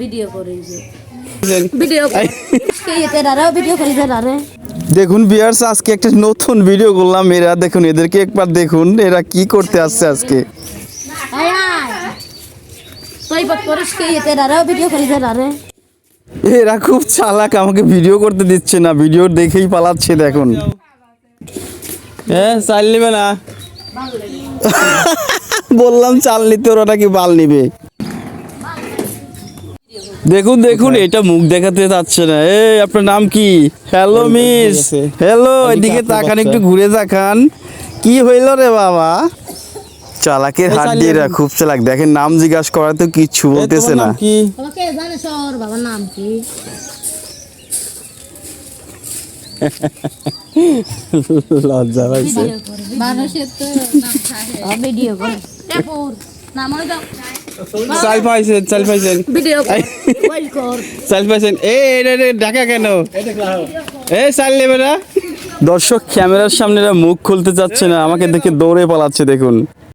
Video করে video video করে আরে দেখুন ভিউয়ার্স, আজকে একটা নতুন ভিডিও করলাম। এরা দেখুন, এদেরকে একবার দেখুন, এরা কি করতে আসছে আজকে। ভিডিও করে আরে এরা খুব চালাক, আমাকে ভিডিও করতে দিচ্ছে না, ভিডিও দেখেই পালাচ্ছে। দেখুন চাল নিবে না, বললাম চাল নিতে, ওরা নাকি বাল নিবে। দেখুন দেখুন, এটা মুখ দেখাতে যাচ্ছে না। আপনার নাম কি? হ্যালো মিস, হ্যালো, এদিকে তাকান, একটু ঘুরে তাকান। কি হইল রে বাবা? চালাকের হাত দিয়ে খুব চালাক। দেখেন নাম জিজ্ঞাসা করা তো কিচ্ছু বলতেছে না। বাবার নাম কি? লজ্জা পাইছে। মানুষের তো নাম থাকে ভিডিও করে নাম হলো চাল পাইছেন, চাল পাইছেন, ভিডিও কর চাল পাইছেন। ঢাকা কেন? চাল নেবে না। দর্শক ক্যামেরার সামনে মুখ খুলতে চাচ্ছে না, আমাকে দেখে দৌড়ে পালাচ্ছে। দেখুন।